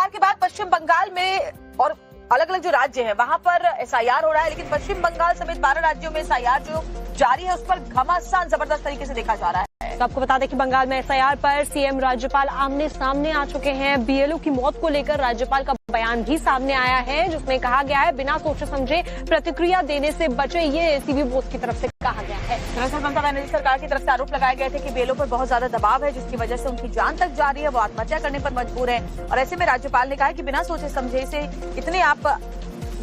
सरकार के बाद पश्चिम बंगाल में और अलग अलग जो राज्य हैं वहां पर एसआईआर हो रहा है, लेकिन पश्चिम बंगाल समेत 12 राज्यों में एसआईआर जो जारी है उस पर घमासान जबरदस्त तरीके से देखा जा रहा है। तो आपको बता दें कि बंगाल में एसआईआर पर सीएम राज्यपाल आमने सामने आ चुके हैं। बीएलओ की मौत को लेकर राज्यपाल का बयान भी सामने आया है, जिसमें कहा गया है बिना सोचे समझे प्रतिक्रिया देने से बचे, ये एसीबी बोस की तरफ से कहा गया है। दरअसल ममता बनर्जी सरकार की तरफ से आरोप लगाए गए थे कि बीएलओ पर बहुत ज्यादा दबाव है, जिसकी वजह से उनकी जान तक जा रही है, वो आत्महत्या करने पर मजबूर है। और ऐसे में राज्यपाल ने कहा कि बिना सोचे समझे से इतने आप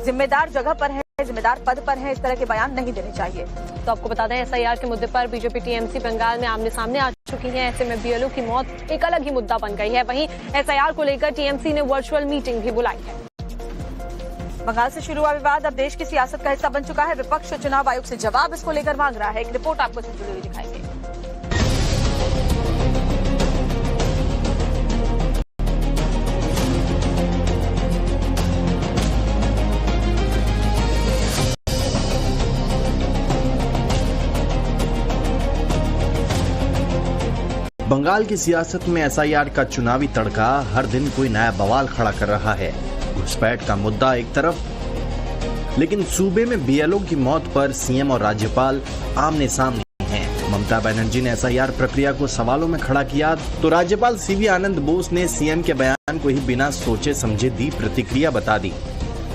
जिम्मेदार जगह पर है, जिम्मेदार पद पर है, इस तरह के बयान नहीं देने चाहिए। तो आपको बता दें एसआईआर के मुद्दे पर बीजेपी टीएमसी बंगाल में आमने सामने आ चुकी है। ऐसे में बीएलओ की मौत एक अलग ही मुद्दा बन गई है। वहीं एसआईआर को लेकर टीएमसी ने वर्चुअल मीटिंग भी बुलाई है। बंगाल से शुरू हुआ विवाद अब देश की सियासत का हिस्सा बन चुका है। विपक्ष चुनाव आयोग से जवाब इसको लेकर मांग रहा है। एक रिपोर्ट आपको जुड़ी हुई दिखाएंगे। बंगाल की सियासत में एसआईआर का चुनावी तड़का हर दिन कोई नया बवाल खड़ा कर रहा है। घुसपैठ का मुद्दा एक तरफ, लेकिन सूबे में बीएलओ की मौत पर सीएम और राज्यपाल आमने सामने हैं। ममता बनर्जी ने एसआईआर प्रक्रिया को सवालों में खड़ा किया तो राज्यपाल सीवी आनंद बोस ने सीएम के बयान को ही बिना सोचे समझे दी प्रतिक्रिया बता दी।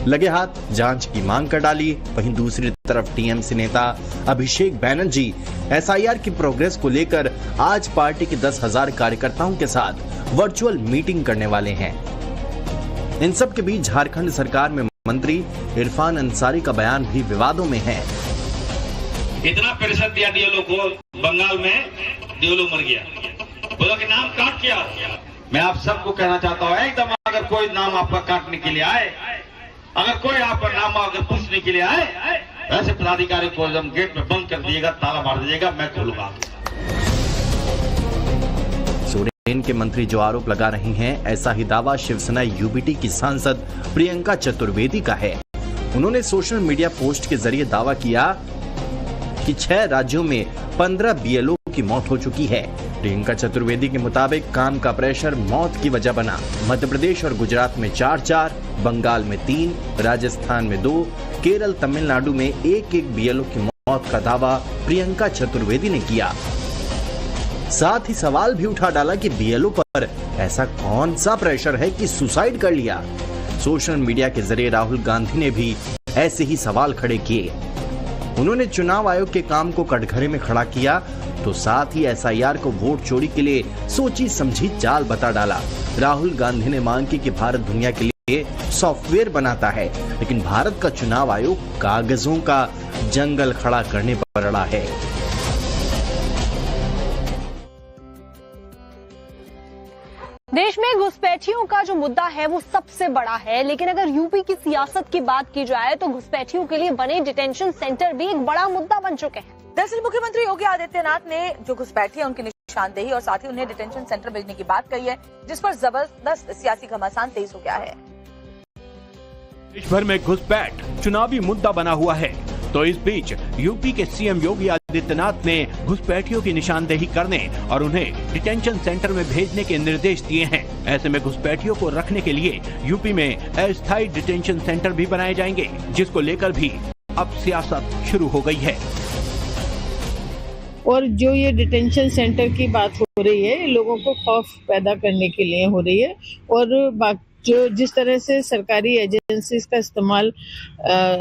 लगे हाथ जांच की मांग कर डाली। वहीं दूसरी तरफ टीएमसी नेता अभिषेक बैनर्जी एसआईआर की प्रोग्रेस को लेकर आज पार्टी के 10,000 कार्यकर्ताओं के साथ वर्चुअल मीटिंग करने वाले हैं। इन सब के बीच झारखंड सरकार में मंत्री इरफान अंसारी का बयान भी विवादों में है। इतना प्रेशर दिया डीएलओ को, बंगाल में डीएलओ मर गया, बोला कि नाम काट किया। मैं आप सबको कहना चाहता हूँ एकदम, अगर कोई नाम आपका काटने के लिए आए, अगर कोई आपका नाम अगर पूछने के लिए आए, ऐसे पदाधिकारी को एकदम गेट में बंद कर दिएगा, ताला मार दीजिएगा, मैं खोलूंगा। सोरेन के मंत्री जो आरोप लगा रही हैं, ऐसा ही दावा शिवसेना यूबीटी की सांसद प्रियंका चतुर्वेदी का है। उन्होंने सोशल मीडिया पोस्ट के जरिए दावा किया कि 6 राज्यों में 15 बीएलओ की मौत हो चुकी है। प्रियंका चतुर्वेदी के मुताबिक काम का प्रेशर मौत की वजह बना। मध्य प्रदेश और गुजरात में 4-4, बंगाल में 3, राजस्थान में 2, केरल तमिलनाडु में 1-1 बीएलओ की मौत का दावा प्रियंका चतुर्वेदी ने किया। साथ ही सवाल भी उठा डाला कि बीएलओ पर ऐसा कौन सा प्रेशर है कि सुसाइड कर लिया। सोशल मीडिया के जरिए राहुल गांधी ने भी ऐसे ही सवाल खड़े किए। उन्होंने चुनाव आयोग के काम को कटघरे में खड़ा किया तो साथ ही एसआईआर को वोट चोरी के लिए सोची समझी चाल बता डाला। राहुल गांधी ने मांग की कि भारत दुनिया के लिए सॉफ्टवेयर बनाता है, लेकिन भारत का चुनाव आयोग कागजों का जंगल खड़ा करने पर अड़ा है। देश में घुसपैठियों का जो मुद्दा है वो सबसे बड़ा है, लेकिन अगर यूपी की सियासत की बात की जाए तो घुसपैठियों के लिए बने डिटेंशन सेंटर भी एक बड़ा मुद्दा बन चुके हैं। दरअसल मुख्यमंत्री योगी आदित्यनाथ ने जो घुसपैठी है उनकी निशानदेही और साथ ही उन्हें डिटेंशन सेंटर भेजने की बात कही है, जिस पर जबरदस्त सियासी घमासान तेज हो गया है। देश भर में घुसपैठ चुनावी मुद्दा बना हुआ है, तो इस बीच यूपी के सीएम योगी आदित्यनाथ ने घुसपैठियों की निशानदेही करने और उन्हें डिटेंशन सेंटर में भेजने के निर्देश दिए हैं। ऐसे में घुसपैठियों को रखने के लिए यूपी में अस्थायी डिटेंशन सेंटर भी बनाए जाएंगे, जिसको लेकर भी अब सियासत शुरू हो गई है। और जो ये डिटेंशन सेंटर की बात हो रही है, लोगों को खौफ पैदा करने के लिए हो रही है, और जो जिस तरह से सरकारी एजेंसीज का इस्तेमाल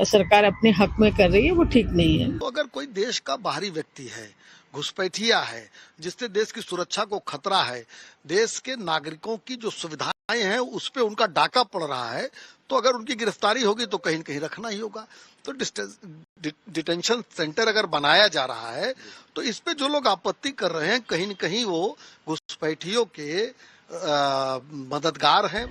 सरकार अपने हक में कर रही है वो ठीक नहीं है। तो अगर कोई देश का बाहरी व्यक्ति है, घुसपैठिया है, जिससे देश की सुरक्षा को खतरा है, देश के नागरिकों की जो सुविधाएं हैं उस पे उनका डाका पड़ रहा है, तो अगर उनकी गिरफ्तारी होगी तो कहीं न कहीं रखना ही होगा। तो डिटेंशन सेंटर अगर बनाया जा रहा है तो इस पे जो लोग आपत्ति कर रहे हैं, कहीं न कहीं वो घुसपैठियों के मददगार हैं।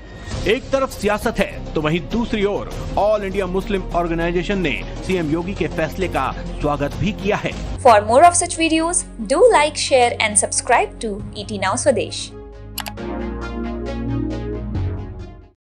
एक तरफ सियासत है तो वहीं दूसरी ओर ऑल इंडिया मुस्लिम ऑर्गेनाइजेशन ने सीएम योगी के फैसले का स्वागत भी किया है। For more of such videos, do like, share and subscribe to ET Now Swadesh।